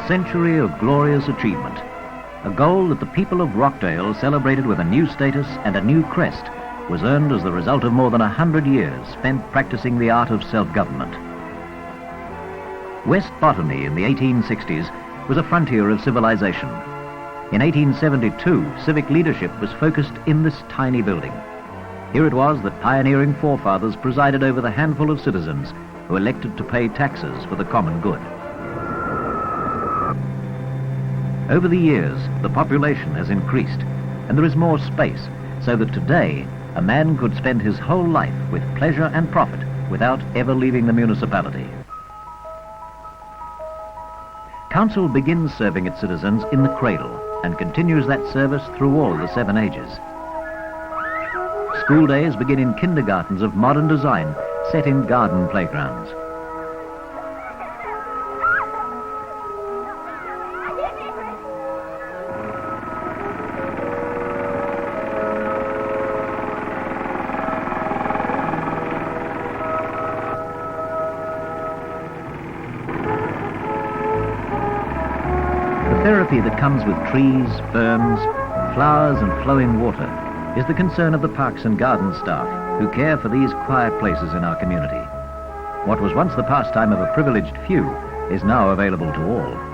century of glorious achievement. A goal that the people of Rockdale celebrated with a new status and a new crest was earned as the result of more than 100 years spent practicing the art of self-government. West Botany in the 1860s was a frontier of civilization. In 1872, civic leadership was focused in this tiny building. Here it was that pioneering forefathers presided over the handful of citizens who elected to pay taxes for the common good. Over the years, the population has increased, and there is more space, so that today, a man could spend his whole life with pleasure and profit without ever leaving the municipality. Council begins serving its citizens in the cradle and continues that service through all the 7 ages. School days begin in kindergartens of modern design set in garden playgrounds. The therapy that comes with trees, ferns, flowers and flowing water is the concern of the parks and garden staff who care for these quiet places in our community. What was once the pastime of a privileged few is now available to all.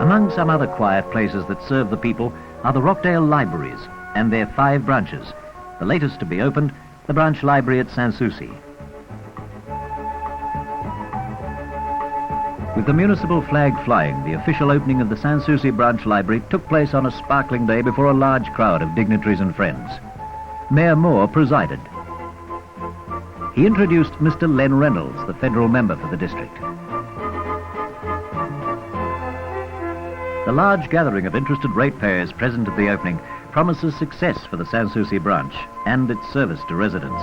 Among some other quiet places that serve the people are the Rockdale libraries and their 5 branches, the latest to be opened, the branch library at Sanssouci. With the municipal flag flying, the official opening of the Sanssouci branch library took place on a sparkling day before a large crowd of dignitaries and friends. Mayor Moore presided. He introduced Mr. Len Reynolds, the federal member for the district. The large gathering of interested ratepayers present at the opening promises success for the Sanssouci branch and its service to residents.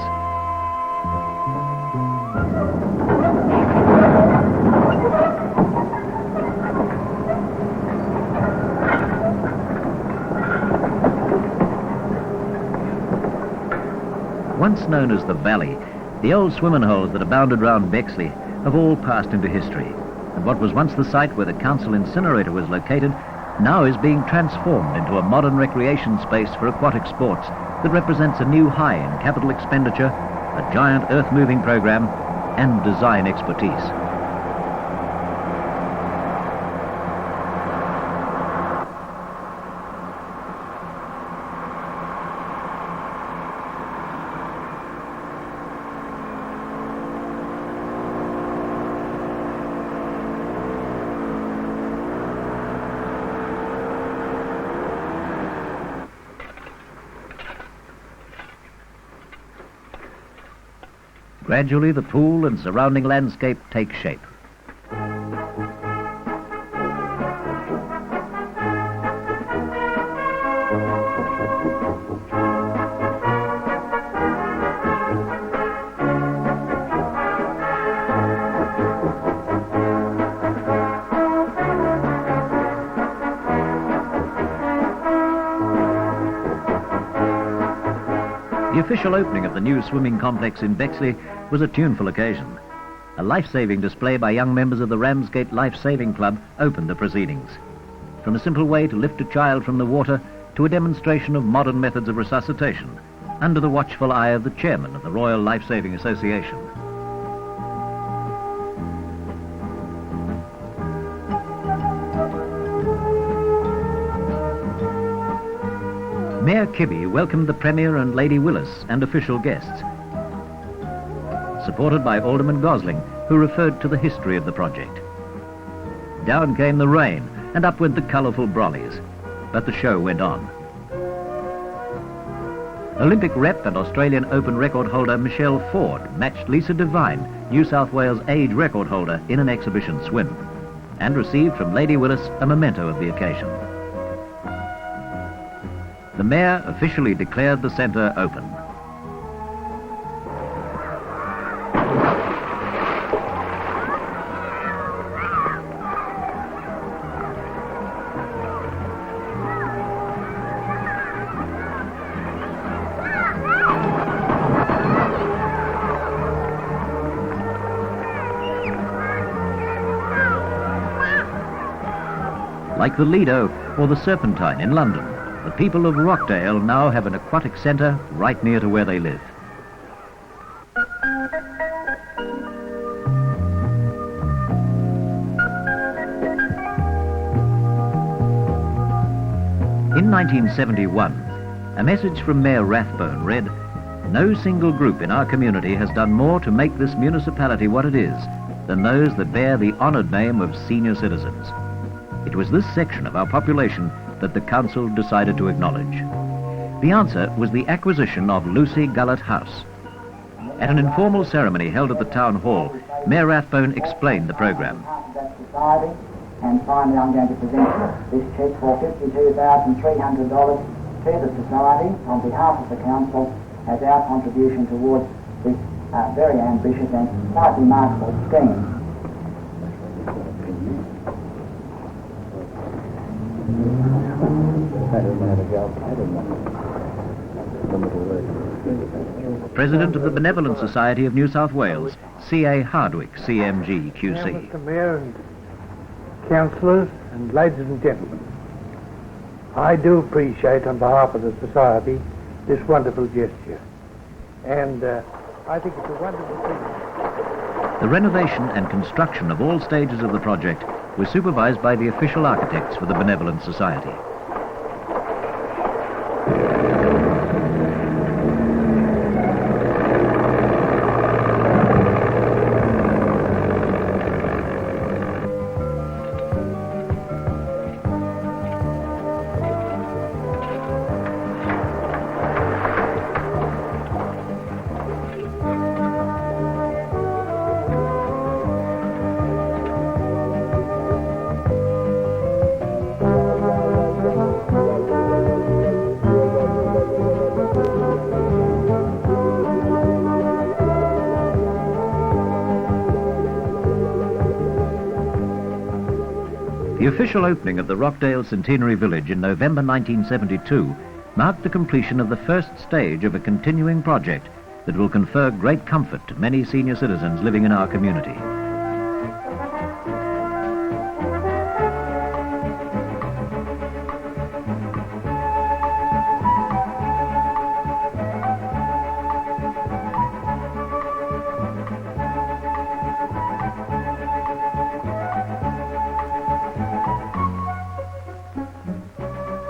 Once known as the Valley, the old swimming holes that abounded round Bexley have all passed into history. And what was once the site where the council incinerator was located now is being transformed into a modern recreation space for aquatic sports that represents a new high in capital expenditure, a giant earth-moving program, and design expertise. Gradually, the pool and surrounding landscape take shape. The official opening of the new swimming complex in Bexley was a tuneful occasion. A life-saving display by young members of the Ramsgate Life-Saving Club opened the proceedings. From a simple way to lift a child from the water to a demonstration of modern methods of resuscitation under the watchful eye of the chairman of the Royal Life-Saving Association. Mayor Kibbe welcomed the Premier and Lady Willis and official guests, supported by Alderman Gosling, who referred to the history of the project. Down came the rain, and up went the colourful brollies, but the show went on. Olympic rep and Australian Open record holder Michelle Ford matched Lisa Devine, New South Wales age record holder, in an exhibition swim, and received from Lady Willis a memento of the occasion. the mayor officially declared the centre open. Like the Lido or the Serpentine in London, the people of Rockdale now have an aquatic centre right near to where they live. In 1971, a message from Mayor Rathbone read, "No single group in our community has done more to make this municipality what it is than those that bear the honoured name of senior citizens." It was this section of our population that the council decided to acknowledge. The answer was the acquisition of Lucy Gullett House. At an informal ceremony held at the town hall, Mayor Rathbone explained the programme. And finally, I'm going to present this cheque for $52,300 to the society on behalf of the council as our contribution towards this very ambitious and quite remarkable scheme. President of the Benevolent Society of New South Wales, C.A. Hardwick, CMG, QC. Mr. Mayor and councillors and ladies and gentlemen, I do appreciate on behalf of the Society this wonderful gesture, and I think it's a wonderful thing. The renovation and construction of all stages of the project was supervised by the official architects for the Benevolent Society. The official opening of the Rockdale Centenary Village in November 1972 marked the completion of the first stage of a continuing project that will confer great comfort to many senior citizens living in our community.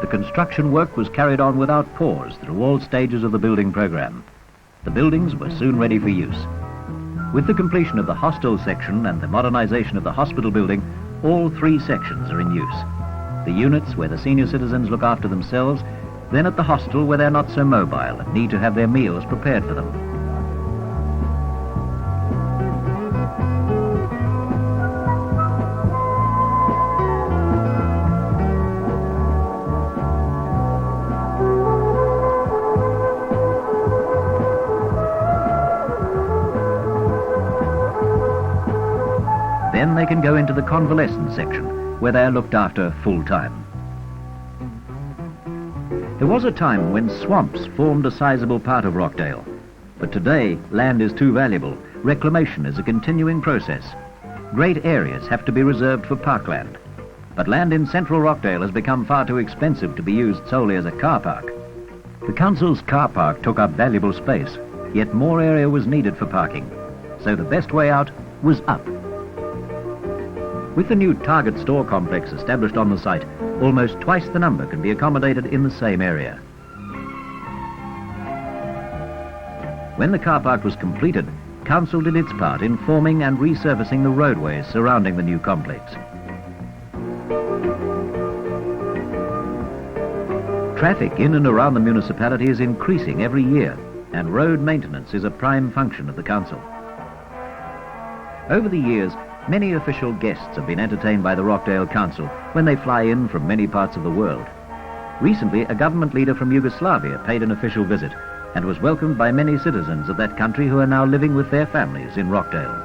The construction work was carried on without pause through all stages of the building programme. The buildings were soon ready for use. With the completion of the hostel section and the modernisation of the hospital building, all three sections are in use. The units where the senior citizens look after themselves, then at the hostel where they're not so mobile and need to have their meals prepared for them. Then they can go into the convalescent section, where they are looked after full-time. There was a time when swamps formed a sizable part of Rockdale, but today land is too valuable. Reclamation is a continuing process. Great areas have to be reserved for parkland, but land in central Rockdale has become far too expensive to be used solely as a car park. The council's car park took up valuable space, yet more area was needed for parking, so the best way out was up. With the new Target store complex established on the site, almost twice the number can be accommodated in the same area. When the car park was completed, Council did its part in forming and resurfacing the roadways surrounding the new complex. Traffic in and around the municipality is increasing every year, and road maintenance is a prime function of the Council. Over the years, many official guests have been entertained by the Rockdale Council when they fly in from many parts of the world. Recently, a government leader from Yugoslavia paid an official visit and was welcomed by many citizens of that country who are now living with their families in Rockdale.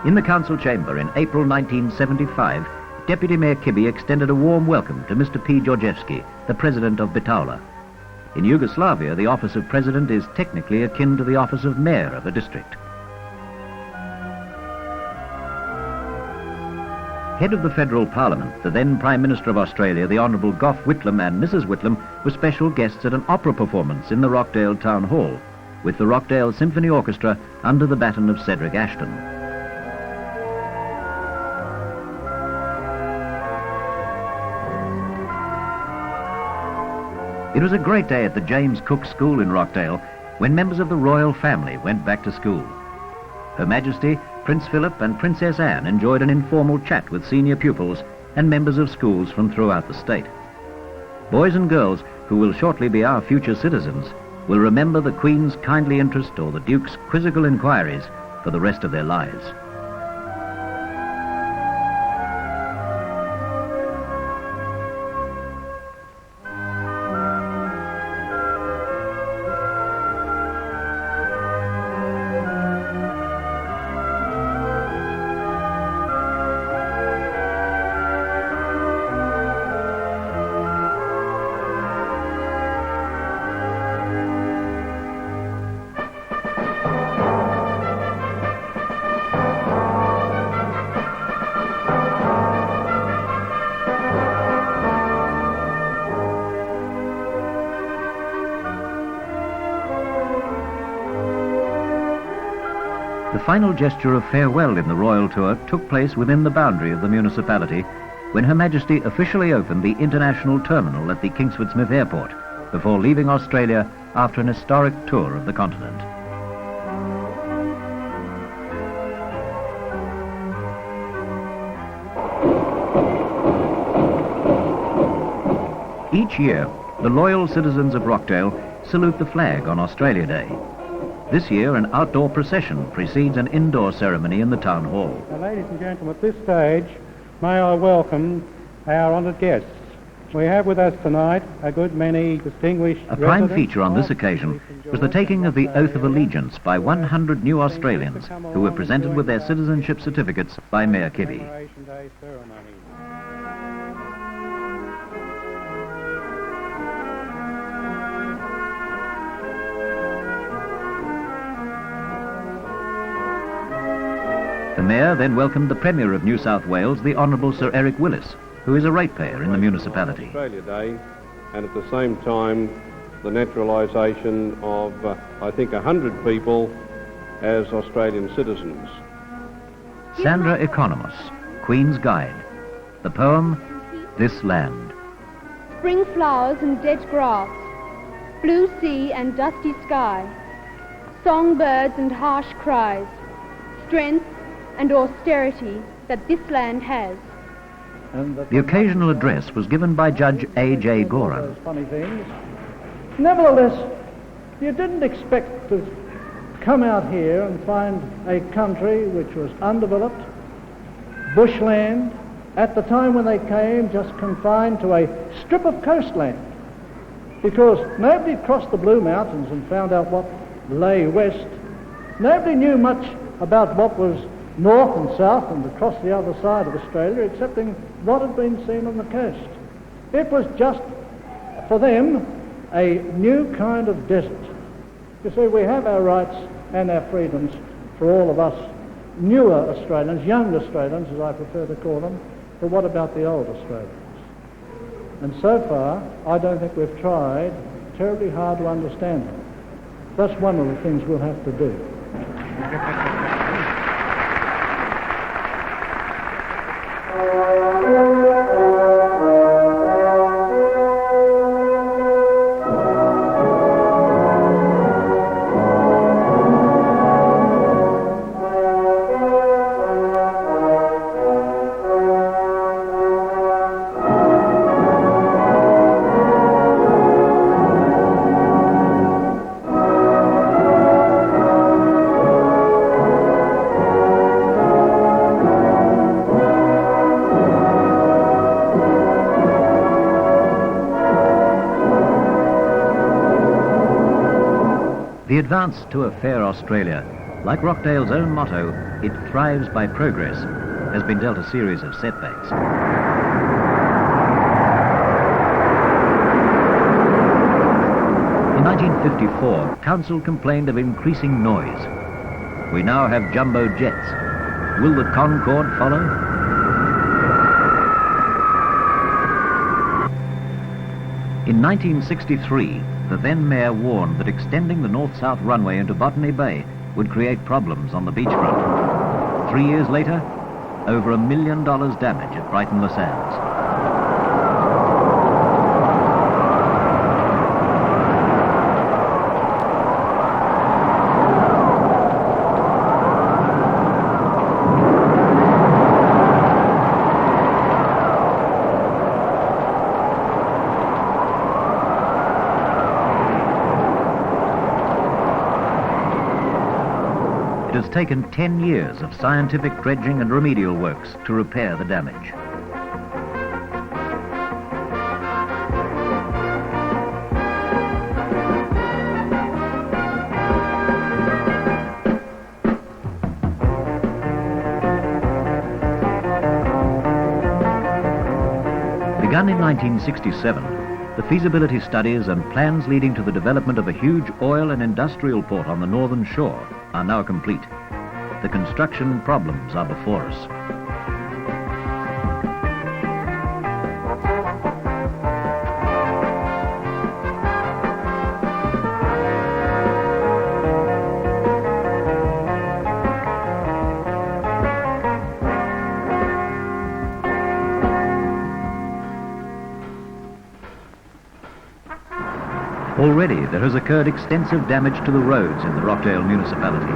In the council chamber in April 1975, Deputy Mayor Kibbe extended a warm welcome to Mr. P. Georgievski, the president of Bitaula. In Yugoslavia, the office of president is technically akin to the office of mayor of a district. Head of the federal parliament, the then Prime Minister of Australia, the Honourable Gough Whitlam, and Mrs. Whitlam were special guests at an opera performance in the Rockdale Town Hall, with the Rockdale Symphony Orchestra under the baton of Cedric Ashton. It was a great day at the James Cook School in Rockdale when members of the royal family went back to school. Her Majesty, Prince Philip and Princess Anne enjoyed an informal chat with senior pupils and members of schools from throughout the state. Boys and girls, who will shortly be our future citizens, will remember the Queen's kindly interest or the Duke's quizzical inquiries for the rest of their lives. The final gesture of farewell in the royal tour took place within the boundary of the municipality when Her Majesty officially opened the international terminal at the Kingsford Smith Airport before leaving Australia after an historic tour of the continent. Each year, the loyal citizens of Rockdale salute the flag on Australia Day. This year, an outdoor procession precedes an indoor ceremony in the town hall. Now, ladies and gentlemen, at this stage, may I welcome our honoured guests. We have with us tonight a good many distinguished A prime feature on this occasion was the taking of the oath of allegiance by 100 new Australians who were presented with their citizenship certificates by Mayor Kibbe. The Mayor then welcomed the Premier of New South Wales, the Honourable Sir Eric Willis, who is a ratepayer in the municipality. Australia Day, and at the same time the naturalisation of, I think, 100 people as Australian citizens. Sandra Economos, Queen's Guide. The poem, This Land. Spring flowers and dead grass, blue sea and dusty sky, songbirds and harsh cries, strength and austerity that this land has. The occasional address was given by Judge A.J. Goran. Funny things. Nevertheless, you didn't expect to come out here and find a country which was undeveloped, bushland, at the time when they came just confined to a strip of coastland, because nobody crossed the Blue Mountains and found out what lay west. Nobody knew much about what was north and south and across the other side of Australia, excepting what had been seen on the coast. It was just, for them, a new kind of desert. You see, we have our rights and our freedoms for all of us newer Australians, young Australians, as I prefer to call them, but what about the old Australians? And so far, I don't think we've tried terribly hard to understand them. That's one of the things we'll have to do. The advance to a fair Australia, like Rockdale's own motto, "It thrives by progress," has been dealt a series of setbacks. In 1954, Council complained of increasing noise. We now have jumbo jets. Will the Concorde follow? In 1963, the then mayor warned that extending the north-south runway into Botany Bay would create problems on the beachfront. 3 years later, over $1 million damage at Brighton Le Sands. It has taken 10 years of scientific dredging and remedial works to repair the damage. Begun in 1967, the feasibility studies and plans leading to the development of a huge oil and industrial port on the northern shore are now complete. The construction problems are before us. Already there has occurred extensive damage to the roads in the Rockdale municipality.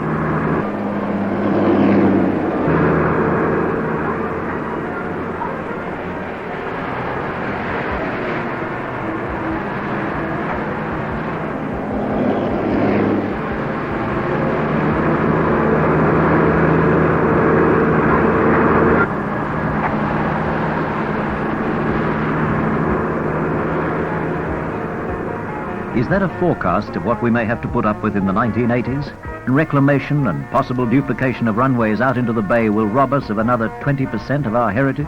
Is that a forecast of what we may have to put up with in the 1980s? Reclamation and possible duplication of runways out into the bay will rob us of another 20% of our heritage?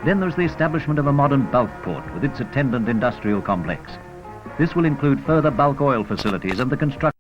Then there's the establishment of a modern bulk port with its attendant industrial complex. This will include further bulk oil facilities and the construction.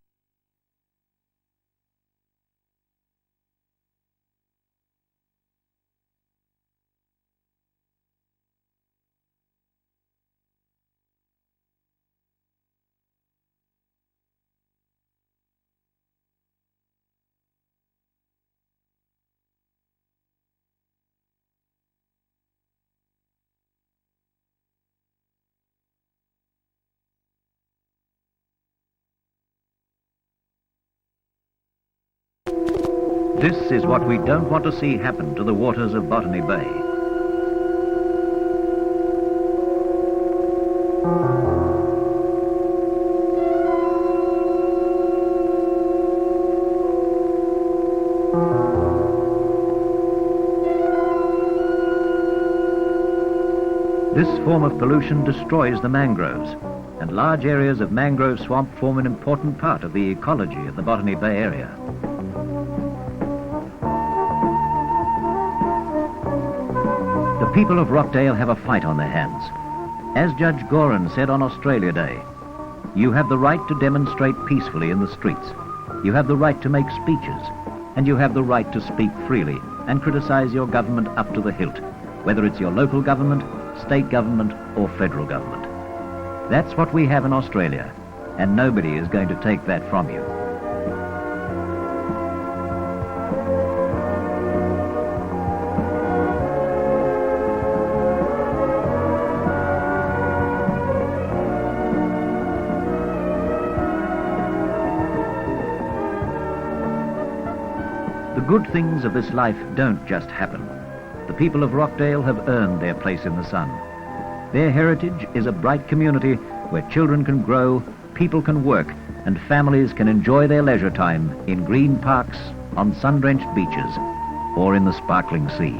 This is what we don't want to see happen to the waters of Botany Bay. This form of pollution destroys the mangroves, and large areas of mangrove swamp form an important part of the ecology of the Botany Bay area. The people of Rockdale have a fight on their hands. As Judge Goran said on Australia Day, you have the right to demonstrate peacefully in the streets. You have the right to make speeches, and you have the right to speak freely and criticize your government up to the hilt, whether it's your local government, state government, or federal government. That's what we have in Australia, and nobody is going to take that from you. The good things of this life don't just happen. The people of Rockdale have earned their place in the sun. Their heritage is a bright community where children can grow, people can work, and families can enjoy their leisure time in green parks, on sun-drenched beaches, or in the sparkling sea.